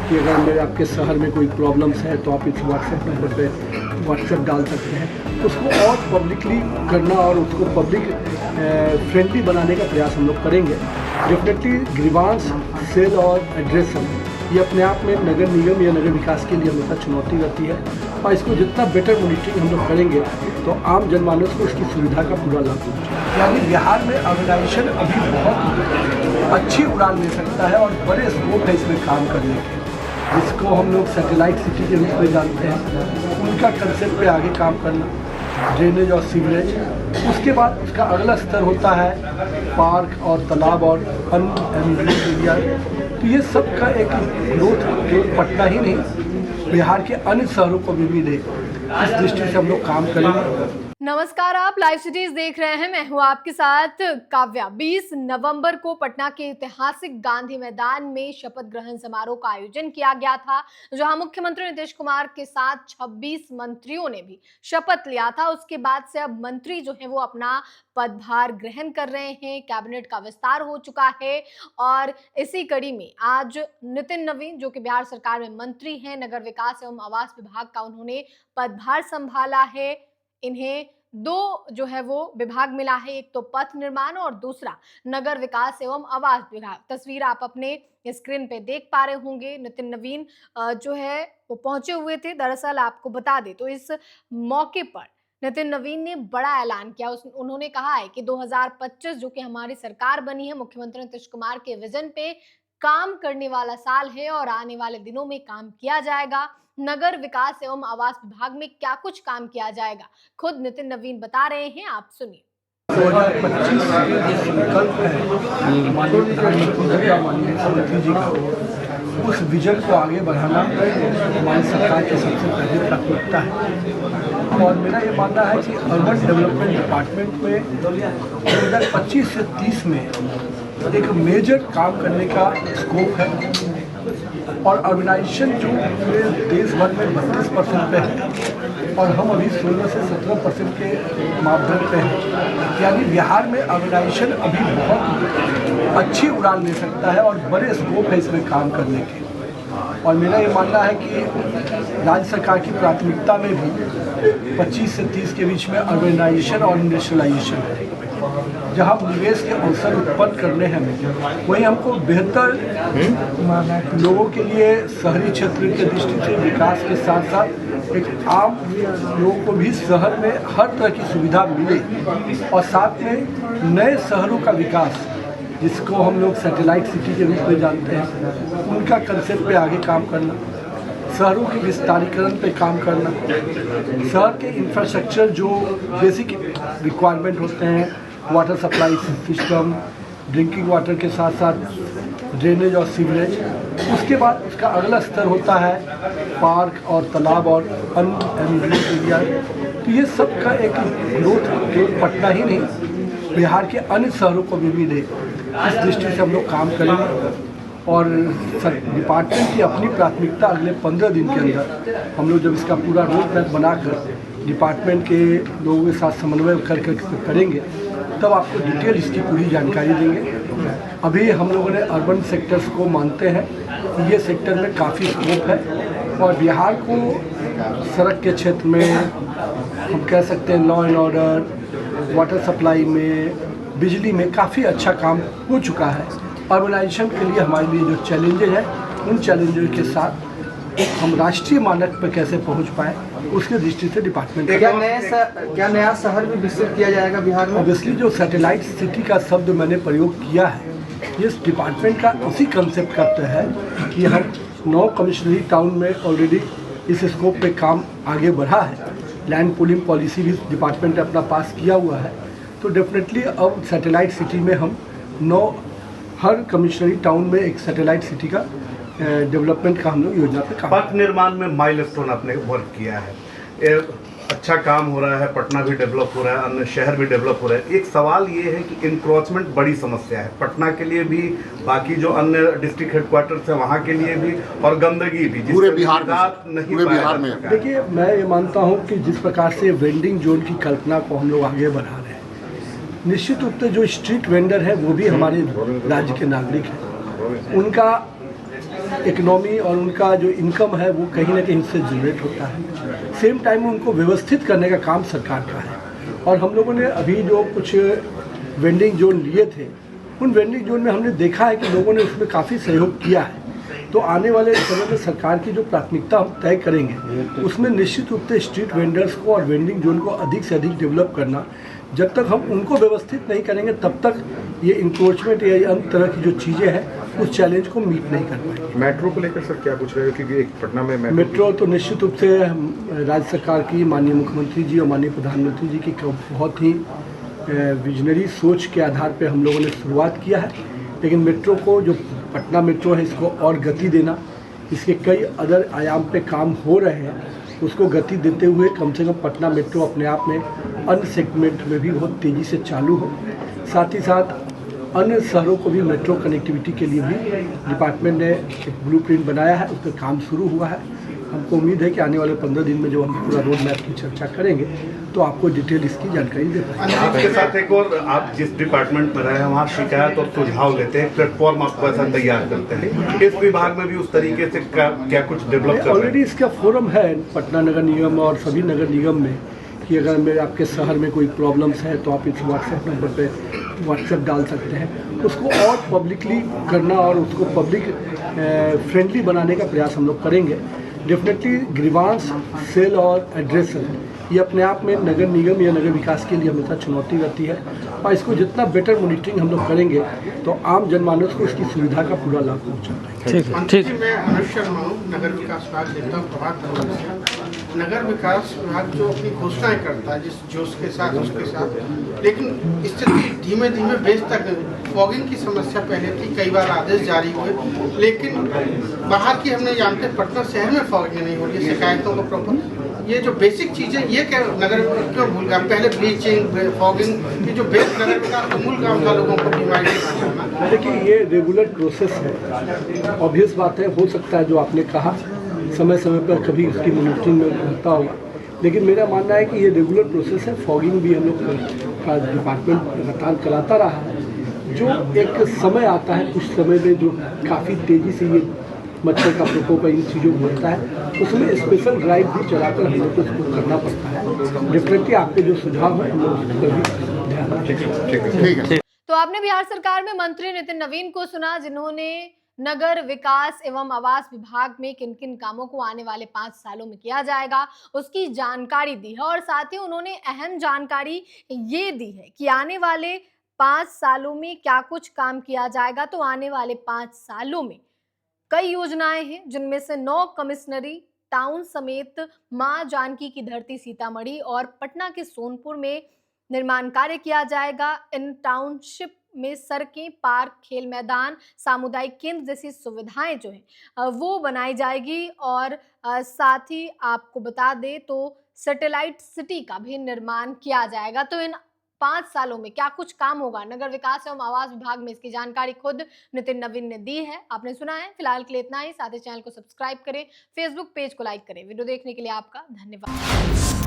कि अगर मेरे आपके शहर में कोई प्रॉब्लम्स है तो आप इस व्हाट्सएप नंबर पे व्हाट्सएप डाल सकते हैं। उसको और पब्लिकली करना और उसको पब्लिक फ्रेंडली बनाने का प्रयास हम लोग करेंगे। डेफिनेटली ग्रीवांस सेल और एड्रेसन ये अपने आप में नगर निगम या नगर विकास के लिए हमेशा चुनौती रहती है, और इसको जितना बेटर मॉनिटरिंग हम लोग करेंगे तो आम जनमानस को इसकी सुविधा का पूरा लाभ मिलेगा। यानी बिहार में ऑर्गेनाइजेशन अभी बहुत अच्छी उड़ान ले सकता है और बड़े स्कोप है इसमें काम करने के, जिसको हम लोग सैटेलाइट सिटी के रूप में जानते हैं। उनका कंसेप्ट पे आगे काम करना, ड्रेनेज और सीवरेज, उसके बाद उसका अगला स्तर होता है पार्क और तालाब और अनएम्यूनिटी एरिया। तो ये सब का एक ग्रोथ केवल पटना ही नहीं, बिहार के अन्य शहरों को भी मिले, इस दृष्टि से हम लोग काम करेंगे। नमस्कार, आप लाइव सिटीज देख रहे हैं। मैं हूं आपके साथ काव्या। 20 नवंबर को पटना के ऐतिहासिक गांधी मैदान में शपथ ग्रहण समारोह का आयोजन किया गया था, जहां मुख्यमंत्री नीतीश कुमार के साथ 26 मंत्रियों ने भी शपथ लिया था। उसके बाद से अब मंत्री जो है वो अपना पदभार ग्रहण कर रहे हैं, कैबिनेट का विस्तार हो चुका है। और इसी कड़ी में आज नितिन नवीन, जो कि बिहार सरकार में मंत्री हैं, नगर विकास एवं आवास विभाग का उन्होंने पदभार संभाला है। इन्हें दो जो है वो विभाग मिला है, एक तो पथ निर्माण और दूसरा नगर विकास एवं आवास विभाग। तस्वीर आप अपने स्क्रीन पे देख पा रहे होंगे। नितिन नवीन जो है वो पहुंचे हुए थे। दरअसल आपको बता दें तो इस मौके पर नितिन नवीन ने बड़ा ऐलान किया। उन्होंने कहा है कि 2025 जो कि हमारी सरकार बनी है, मुख्यमंत्री नीतीश कुमार के विजन पे काम करने वाला साल है और आने वाले दिनों में काम किया जाएगा। नगर विकास एवं आवास विभाग में क्या कुछ काम किया जाएगा, खुद नितिन नवीन बता रहे हैं, आप सुनिए। 2025 जो संकल्प है माननीय प्रधानमंत्री जी का, उस विजन को आगे बढ़ाना हमारी सरकार की सबसे पहली प्राथमिकता है। और मेरा ये मानना है कि अर्बन डेवलपमेंट डिपार्टमेंट में 2025 से 30 में एक मेजर काम करने का स्कोप है। और अर्बनाइजेशन जो पूरे देश भर में 32% पे है और हम अभी 16 से 17% के मापदंड पे हैं। यानी बिहार में अर्बनाइजेशन अभी बहुत अच्छी उड़ान ले सकता है और बड़े स्कोप है इसमें काम करने के। और मेरा ये मानना है कि राज्य सरकार की प्राथमिकता में भी 25 से 30 के बीच में अर्बनाइजेशन और इंडस्ट्रियलाइजेशन है। जहाँ निवेश के अवसर उत्पन्न करने हैं वहीं हमको बेहतर लोगों के लिए शहरी क्षेत्र के दृष्टि से विकास के साथ साथ एक आम लोगों को भी शहर में हर तरह की सुविधा मिले, और साथ में नए शहरों का विकास, जिसको हम लोग सैटेलाइट सिटी के रूप में जानते हैं, उनका कंसेप्ट पे आगे काम करना, शहरों के विस्तारीकरण पे काम करना, शहर के इंफ्रास्ट्रक्चर जो बेसिक रिक्वायरमेंट होते हैं, water supply system, drinking water के साथ साथ ड्रेनेज और सीवरेज, उसके बाद उसका अगला स्तर होता है पार्क और तालाब और अनएम्यूनिटी एरिया। तो ये सब का एक ग्रोथ केवल पटना ही नहीं, बिहार के अन्य शहरों को भी मिले, इस दृष्टि से हम लोग काम करेंगे। और डिपार्टमेंट की अपनी प्राथमिकता अगले 15 दिन के अंदर हम लोग जब इसका पूरा रोड मैप बनाकर डिपार्टमेंट के लोगों के साथ समन्वय करके करेंगे, तब आपको डिटेल इसकी पूरी जानकारी देंगे। अभी हम लोगों ने अर्बन सेक्टर्स को मानते हैं कि ये सेक्टर में काफ़ी स्कोप है, और बिहार को सड़क के क्षेत्र में, हम कह सकते हैं law and order, water supply में, बिजली में काफ़ी अच्छा काम हो चुका है। अर्बनाइजेशन के लिए हमारे लिए जो चैलेंजेज हैं, उन चैलेंजेज के साथ हम राष्ट्रीय मानक पर कैसे पहुंच पाए, उसके दृष्टि से डिपार्टमेंट क्या नया शहर भी विकसित किया जाएगा बिहार में? ऑब्वियसली जो सैटेलाइट सिटी का शब्द मैंने प्रयोग किया है, ये डिपार्टमेंट का उसी कंसेप्ट का है कि हम 9 कमिश्नरी टाउन में ऑलरेडी इस स्कोप पे काम आगे बढ़ा है। लैंड पूलिंग पॉलिसी भी डिपार्टमेंट ने अपना पास किया हुआ है। तो डेफिनेटली अब सैटेलाइट सिटी में हम 9 हर कमिश्नरी टाउन में एक सैटेलाइट सिटी का डेवलपमेंट का हम लोग योजना पे काम। पथ निर्माण में माइलस्टोन आपने वर्क किया है, अच्छा काम हो रहा है, पटना भी डेवलप हो रहा है, अन्य शहर भी डेवलप हो रहे हैं। एक सवाल ये है कि इंक्रोचमेंट बड़ी समस्या है पटना के लिए भी, बाकी जो अन्य डिस्ट्रिक्ट हेडक्वार्टर्स है वहाँ के लिए भी, और गंदगी भी पूरे बिहार में। देखिए, मैं ये मानता हूँ कि जिस प्रकार से वेंडिंग जोन की कल्पना को हम लोग आगे बढ़ा रहे हैं, निश्चित रूप से जो स्ट्रीट वेंडर है वो भी हमारे राज्य के नागरिक हैं। उनका इकोनॉमी और उनका जो इनकम है वो कहीं ना कहीं उससे जनरेट होता है। सेम टाइम में उनको व्यवस्थित करने का काम सरकार का है। और हम लोगों ने अभी जो कुछ वेंडिंग जोन लिए थे, उन वेंडिंग जोन में हमने देखा है कि लोगों ने उसमें काफ़ी सहयोग किया है। तो आने वाले समय में सरकार की जो प्राथमिकता हम तय करेंगे उसमें निश्चित रूप से स्ट्रीट वेंडर्स को और वेंडिंग जोन को अधिक से अधिक डेवलप करना। जब तक हम उनको व्यवस्थित नहीं करेंगे तब तक ये इंक्रोचमेंट या अन्य तरह की जो चीज़ें हैं उस चैलेंज को मीट नहीं कर पाएंगे। मेट्रो को लेकर सर क्या पूछ रहे हो, क्योंकि एक पटना में मेट्रो तो निश्चित रूप से राज्य सरकार की माननीय मुख्यमंत्री जी और माननीय प्रधानमंत्री जी की बहुत ही विजनरी सोच के आधार पे हम लोगों ने शुरुआत किया है। लेकिन मेट्रो को जो पटना मेट्रो है इसको और गति देना, इसके कई अदर आयाम पे काम हो रहे हैं, उसको गति देते हुए कम से कम पटना मेट्रो अपने आप में अन्य सेगमेंट में भी बहुत तेज़ी से चालू हो। साथ ही साथ अन्य शहरों को भी मेट्रो कनेक्टिविटी के लिए भी डिपार्टमेंट ने एक ब्लूप्रिंट बनाया है, उस पर काम शुरू हुआ है। हमको उम्मीद है कि आने वाले 15 दिन में जब हम पूरा रोड मैप की चर्चा करेंगे तो आपको डिटेल इसकी जानकारी दे पाएंगे। आपके साथ एक और, आप जिस डिपार्टमेंट में रहे हैं वहाँ शिकायत और सुझाव लेते हैं, प्लेटफॉर्म आपको ऐसा तैयार करते हैं, इस विभाग में भी उस तरीके से क्या कुछ डेवलप कर रहे हैं? ऑलरेडी इसका फोरम है पटना नगर निगम और सभी नगर निगम में कि अगर मेरे आपके शहर में कोई प्रॉब्लम्स है तो आप इस व्हाट्सएप नंबर पे व्हाट्सएप डाल सकते हैं। उसको और पब्लिकली करना और उसको पब्लिक फ्रेंडली बनाने का प्रयास हम लोग करेंगे। डेफिनेटली ग्रीवांस सेल और एड्रेसल ये अपने आप में नगर निगम या नगर विकास के लिए हमेशा चुनौती रहती है, और इसको जितना बेटर मॉनिटरिंग हम लोग करेंगे तो आम जनमानस को इसकी सुविधा का पूरा लाभ पहुँचा पाएंगे। ठीक है। मैं अनुज शर्मा हूँ, नगर विकास विभाग देखता हूँ प्रभात खबर से। नगर विकास विभाग जो अपनी घोषणाएं करता है जिस जोश के साथ उसके साथ, लेकिन स्थिति धीमे धीमे बेस तक फॉगिंग की समस्या पहले थी, कई बार आदेश जारी हुए, लेकिन बाहर की हमने जानते पटना शहर में फॉगिंग नहीं हो रही, शिकायतों को प्रॉपर ये जो बेसिक चीज़ें ये क्या नगर क्यों भूल गया? पहले ब्लीचिंग फॉगिंग की जो बेस नगर विकास का मूल काम था लोगों को बीमारी से बचाना। देखिए ये रेगुलर प्रोसेस है, ऑब्वियस बात है, हो सकता है जो आपने कहा समय समय पर कभी उसकी मॉनिटरिंग में होता होगा, लेकिन मेरा मानना है कि ये रेगुलर प्रोसेस है। फॉगिंग भी हम लोग का डिपार्टमेंट लगातार चलाता रहा है। जो एक समय आता है कुछ समय में जो काफ़ी तेज़ी से ये मच्छर का प्रकोप इन चीज़ों को होता है, उसमें स्पेशल ड्राइव भी चलाकर हम लोग को उसको करना पड़ता है। डेफिनेटली आपके जो सुझाव है हम लोग उस पर भी ध्यान रखेंगे। ठीक है। तो आपने बिहार सरकार में मंत्री नितिन नवीन को सुना, जिन्होंने नगर विकास एवं आवास विभाग में किन किन कामों को आने वाले 5 सालों में किया जाएगा उसकी जानकारी दी है। और साथ ही उन्होंने अहम जानकारी ये दी है कि आने वाले 5 सालों में क्या कुछ काम किया जाएगा। तो आने वाले 5 सालों में कई योजनाएं हैं, जिनमें से 9 कमिश्नरी टाउन समेत मां जानकी की धरती सीतामढ़ी और पटना के सोनपुर में निर्माण कार्य किया जाएगा। इन टाउनशिप में सड़कें, पार्क, खेल मैदान, सामुदायिक केंद्र जैसी सुविधाएं जो हैं वो बनाई जाएगी। और साथ ही आपको बता दें तो सैटेलाइट सिटी का भी निर्माण किया जाएगा। तो इन 5 सालों में क्या कुछ काम होगा नगर विकास एवं आवास विभाग में, इसकी जानकारी खुद नितिन नवीन ने दी है। आपने सुना है। फिलहाल के लिए इतना ही। साथ ही चैनल को सब्सक्राइब करें, फेसबुक पेज को लाइक करें। वीडियो देखने के लिए आपका धन्यवाद।